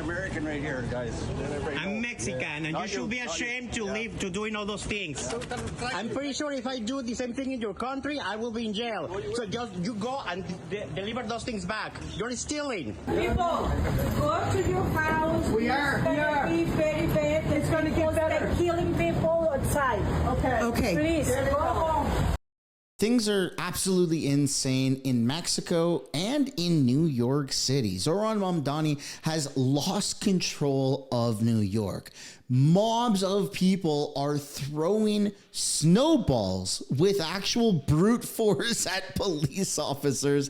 American right here, guys. I'm Mexican, and you should be ashamed to live to doing all those things. I'm pretty sure if I do the same thing in your country, I will be in jail. So just you go and deliver those things back. You're stealing. People, go to your house. We are. Be very bad. It's going to get better. They're killing people outside. Okay. Okay. Please, go home. Things are absolutely insane in Mexico and in New York City. Zohran Mamdani has lost control of New York. Mobs of people are throwing snowballs with actual brute force at police officers.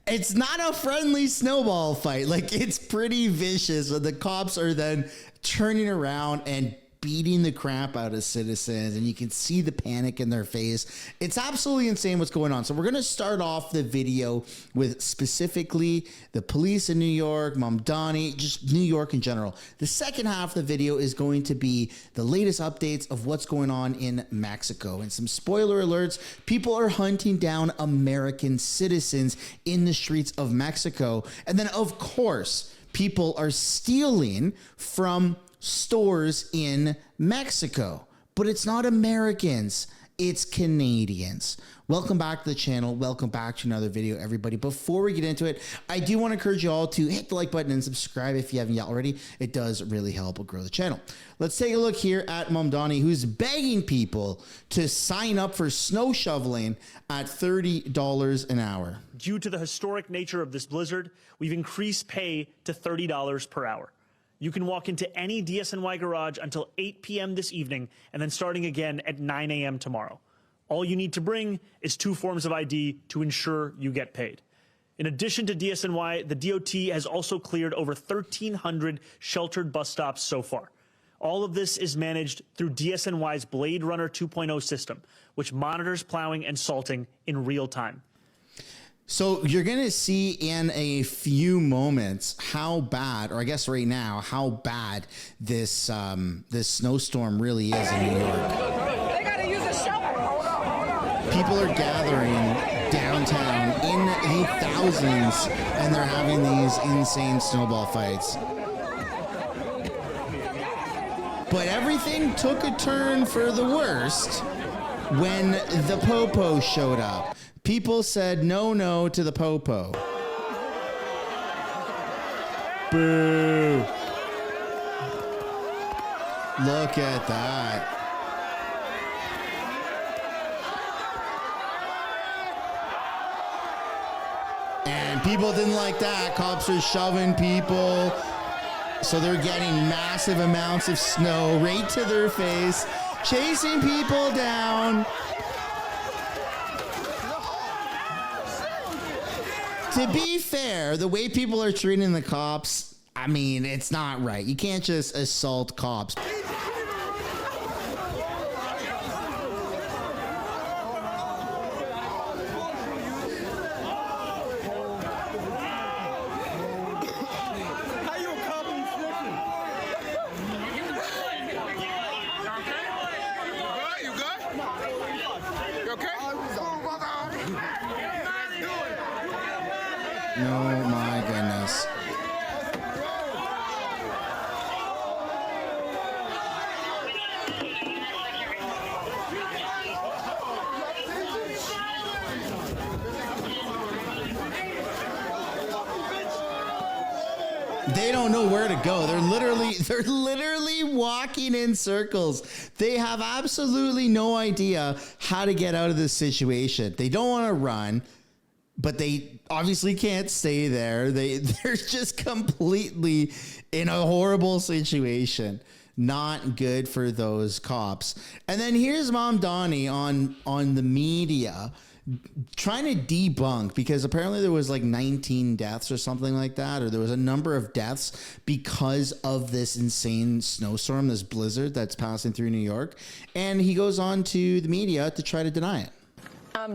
It's not a friendly snowball fight. Like, it's pretty vicious. The cops are then turning around and beating the crap out of citizens, and you can see the panic in their face. It's absolutely insane what's going on. So we're going to start off the video with specifically the police in New York, Mamdani, just New York in general. The second half of the video is going to be the latest updates of what's going on in Mexico. And some spoiler alerts, people are hunting down American citizens in the streets of Mexico. And then, of course, people are stealing from stores in Mexico, but it's not Americans, it's Canadians. Welcome back to the channel. Welcome back to another video, everybody. Before we get into it, I do want to encourage you all to hit the like button and subscribe if you haven't yet already. It does really help grow the channel. Let's take a look here at Mamdani, who's begging people to sign up for snow shoveling at $30 an hour. Due to the historic nature of this blizzard, we've increased pay to $30 per hour. You can walk into any DSNY garage until 8 p.m. this evening and then starting again at 9 a.m. tomorrow. All you need to bring is 2 forms of ID to ensure you get paid. In addition to DSNY, the DOT has also cleared over 1,300 sheltered bus stops so far. All of this is managed through DSNY's Blade Runner 2.0 system, which monitors plowing and salting in real time. So you're going to see in a few moments how bad, or I guess right now, how bad this this snowstorm really is in New York. They got to use a shovel. People are gathering downtown in the thousands, and they're having these insane snowball fights. But everything took a turn for the worst when the Popo showed up. People said no to the Popo. Boo. Look at that. And people didn't like that. Cops are shoving people. So they're getting massive amounts of snow right to their face, chasing people down. To be fair, the way people are treating the cops, I mean, it's not right. You can't just assault cops. Oh my goodness. They don't know where to go. They're literally walking in circles. They have absolutely no idea how to get out of this situation. They don't want to run, but they obviously can't stay there. They're just completely in a horrible situation. Not good for those cops. And then here's Mamdani on the media trying to debunk, because apparently there was like 19 deaths or something like that, or there was a number of deaths because of this insane snowstorm, this blizzard that's passing through New York. And he goes on to the media to try to deny it.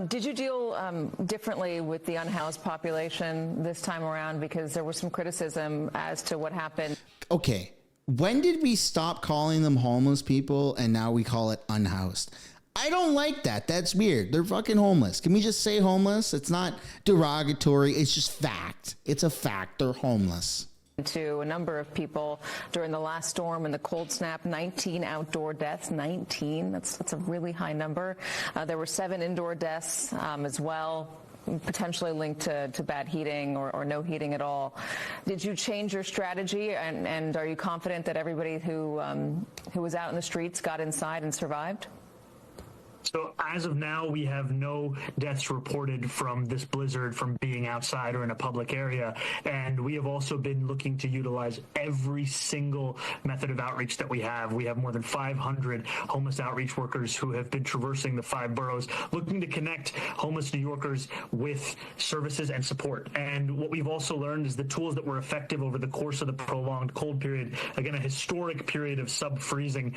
Did you deal differently with the unhoused population this time around? Because there was some criticism as to what happened. Okay, when did we stop calling them homeless people and now we call it unhoused? I don't like that. That's weird. They're fucking homeless. Can we just say homeless? It's not derogatory. It's just fact. It's a fact. They're homeless. to a number of people during the last storm and the cold snap. 19 outdoor deaths. 19. That's a really high number. There were 7 indoor deaths as well, potentially linked to bad heating or no heating at all. Did you change your strategy, and are you confident that everybody who was out in the streets got inside and survived? So as of now, we have no deaths reported from this blizzard from being outside or in a public area. And we have also been looking to utilize every single method of outreach that we have. We have more than 500 homeless outreach workers who have been traversing the 5 boroughs, looking to connect homeless New Yorkers with services and support. And what we've also learned is the tools that were effective over the course of the prolonged cold period, again, a historic period of sub-freezing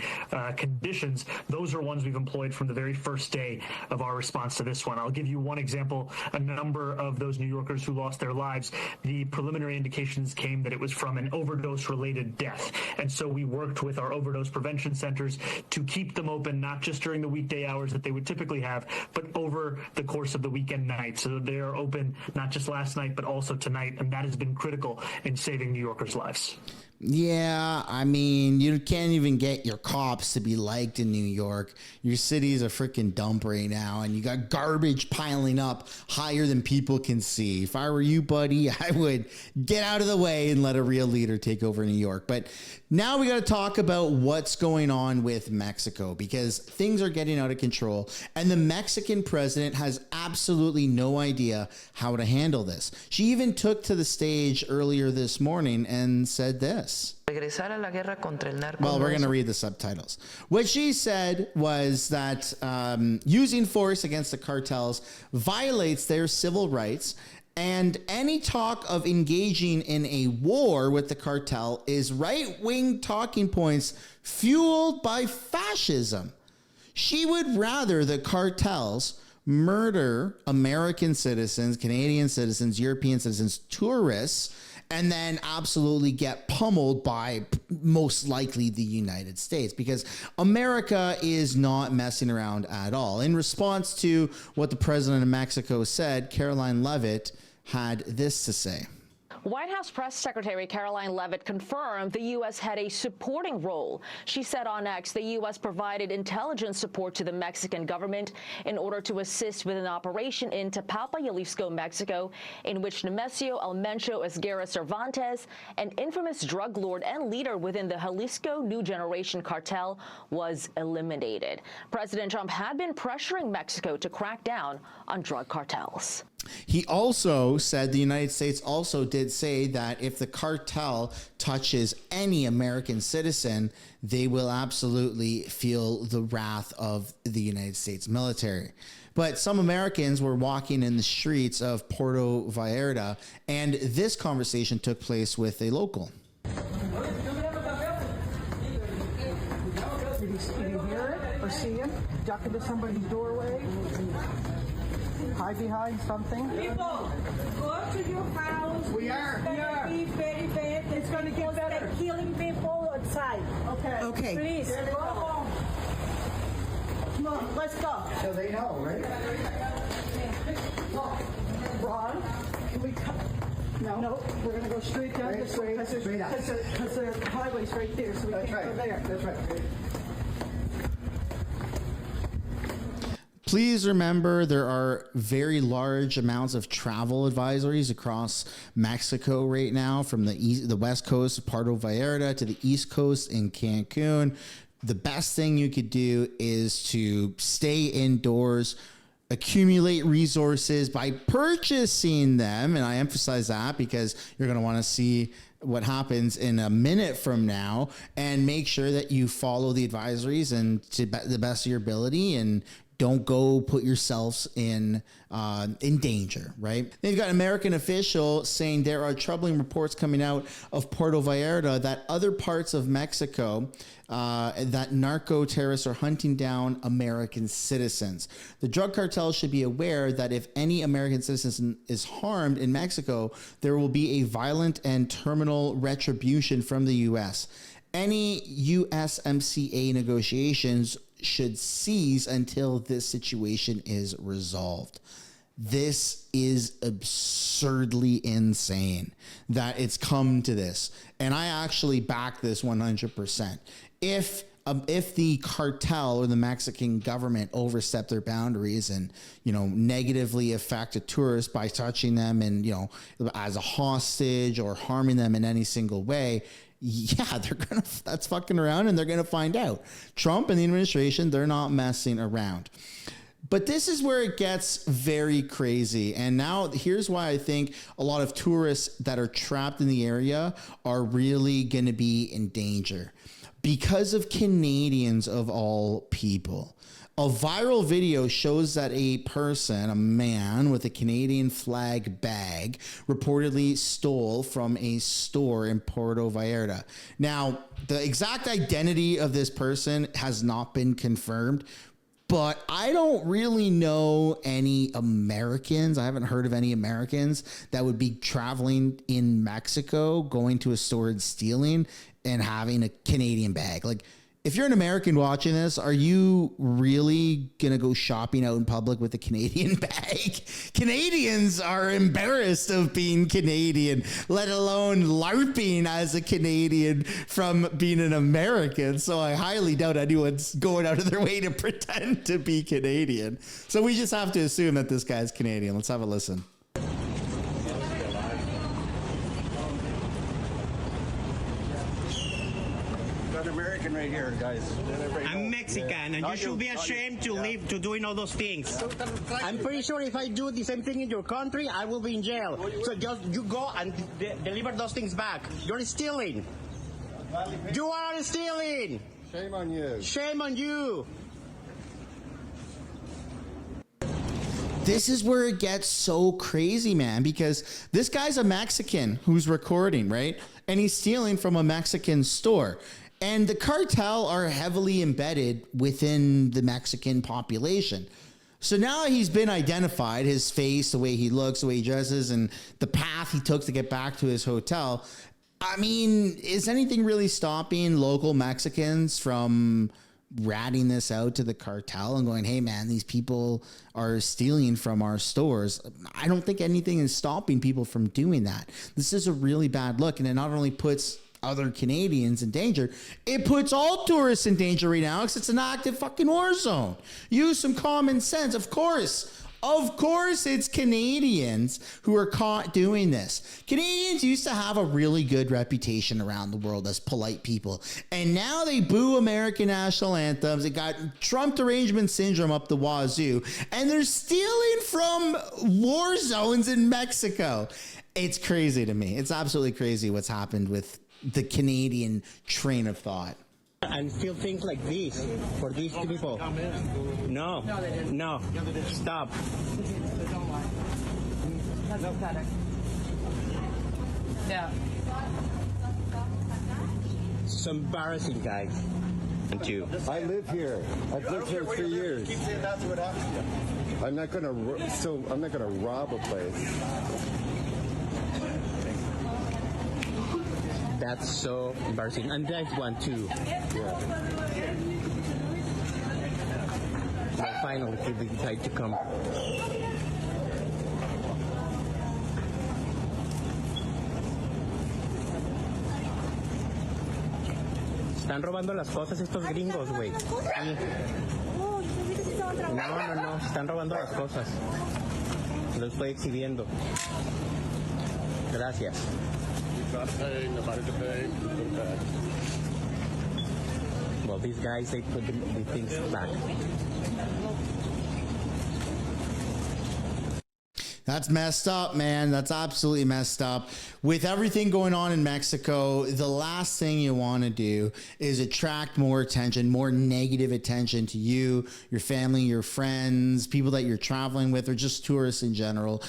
conditions, those are ones we've employed from the very first day of our response to this one. I'll give you one example. A number of those New Yorkers who lost their lives, the preliminary indications came that it was from an overdose-related death. And so we worked with our overdose prevention centers to keep them open, not just during the weekday hours that they would typically have, but over the course of the weekend nights. So they are open not just last night, but also tonight. And that has been critical in saving New Yorkers' lives. Yeah, I mean, you can't even get your cops to be liked in New York. Your city's a freaking dump right now, and you got garbage piling up higher than people can see. If I were you, buddy, I would get out of the way and let a real leader take over New York. But now we got to talk about what's going on with Mexico, because things are getting out of control, and the Mexican president has absolutely no idea how to handle this. She even took to the stage earlier this morning and said this. Well, we're going to read the subtitles. What she said was that using force against the cartels violates their civil rights, and any talk of engaging in a war with the cartel is right-wing talking points fueled by fascism. She would rather the cartels murder American citizens, Canadian citizens, European citizens, tourists, and then absolutely get pummeled by most likely the United States, because America is not messing around at all. In response to what the president of Mexico said, Caroline Leavitt had this to say. White House Press Secretary Caroline Leavitt confirmed the U.S. had a supporting role. She said on X the U.S. provided intelligence support to the Mexican government in order to assist with an operation in Tapalpa, Jalisco, Mexico, in which Nemesio Almencho Esguerra Cervantes, an infamous drug lord and leader within the Jalisco New Generation cartel, was eliminated. President Trump had been pressuring Mexico to crack down on drug cartels. He also said the United States also did say that if the cartel touches any American citizen, they will absolutely feel the wrath of the United States military. But some Americans were walking in the streets of Puerto Vallarta, and this conversation took place with a local. Did you hear it or see him? Duck into somebody's doorway? Hide behind something? People, go to your house. We are. Be very bad. It's going to get better. Killing people outside. Okay. Okay. Please, go home. Come on, let's go. So they know, right? Ron, can we cut? No, we're going to go straight down this way because the highway's right there, so we can't go there. That's right. Please remember there are very large amounts of travel advisories across Mexico right now, from the west coast of Puerto Vallarta to the east coast in Cancun. The best thing you could do is to stay indoors, accumulate resources by purchasing them. And I emphasize that because you're going to want to see what happens in a minute from now, and make sure that you follow the advisories and to the best of your ability, and don't go put yourselves in danger, right? They've got an American official saying there are troubling reports coming out of Puerto Vallarta that other parts of Mexico, that narco terrorists are hunting down American citizens. The drug cartel should be aware that if any American citizen is harmed in Mexico, there will be a violent and terminal retribution from the U.S. Any USMCA negotiations should cease until this situation is resolved. This is absurdly insane that it's come to this. And I actually back this 100%. If the cartel or the Mexican government overstep their boundaries and, negatively affect a tourist by touching them and, as a hostage or harming them in any single way, yeah, that's fucking around and they're going to find out. Trump and the administration, they're not messing around. But this is where it gets very crazy. And now here's why I think a lot of tourists that are trapped in the area are really going to be in danger because of Canadians of all people. A viral video shows that a man with a Canadian flag bag reportedly stole from a store in Puerto Vallarta. Now, the exact identity of this person has not been confirmed, but I don't really know any Americans. I haven't heard of any Americans that would be traveling in Mexico, going to a store and stealing and having a Canadian bag. Like, if you're an American watching this, are you really going to go shopping out in public with a Canadian bag? Canadians are embarrassed of being Canadian, let alone LARPing as a Canadian from being an American. So I highly doubt anyone's going out of their way to pretend to be Canadian. So we just have to assume that this guy's Canadian. Let's have a listen. American right here, guys. I'm Mexican, and you should be ashamed to live to doing all those things. I'm pretty sure if I do the same thing in your country, I will be in jail. So just you go and deliver those things back. You're stealing. You are stealing. Shame on you. Shame on you. This is where it gets so crazy, man, because this guy's a Mexican who's recording, right? And he's stealing from a Mexican store. And the cartel are heavily embedded within the Mexican population. So now he's been identified, his face, the way he looks, the way he dresses, and the path he took to get back to his hotel. I mean, is anything really stopping local Mexicans from ratting this out to the cartel and going, hey, man, these people are stealing from our stores? I don't think anything is stopping people from doing that. This is a really bad look, and it not only puts other Canadians in danger, it puts all tourists in danger right now because it's an active fucking war zone. Use some common sense. Of course it's Canadians who are caught doing this. Canadians used to have a really good reputation around the world as polite people, and now they boo American national anthems. They got Trump derangement syndrome up the wazoo, and they're stealing from war zones in Mexico. It's crazy to me. It's absolutely crazy what's happened with the Canadian train of thought. And feel things like this for these people. No, stop. Yeah. It's embarrassing, guys. And you. I live here. I've lived here 3 years. Keep saying that's what happened to you. I'm not gonna rob a place. That's so embarrassing. And that's one too. Yeah. But finally, he decided to come. Están robando las cosas estos gringos, güey. No, están robando las cosas. Lo estoy exhibiendo. Gracias. Not paying, nobody to pay. Well, these guys, they put the things back. That's messed up, man. That's absolutely messed up. With everything going on in Mexico, the last thing you want to do is attract more attention, more negative attention to you, your family, your friends, people that you're traveling with, or just tourists in general.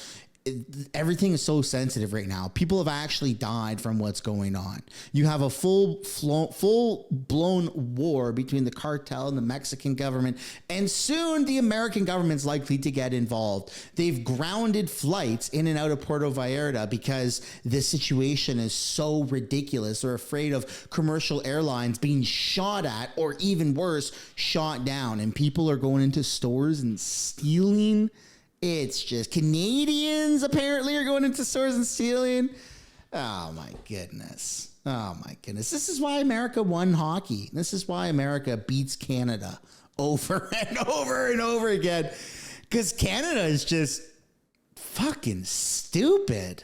Everything is so sensitive right now. People have actually died from what's going on. You have a full-blown war between the cartel and the Mexican government, and soon the American government's likely to get involved. They've grounded flights in and out of Puerto Vallarta because this situation is so ridiculous. They're afraid of commercial airlines being shot at, or even worse, shot down, and people are going into stores and stealing It's just Canadians apparently are going into stores and stealing. Oh my goodness. Oh my goodness. This is why America won hockey. This is why America beats Canada over and over and over again. Because Canada is just fucking stupid.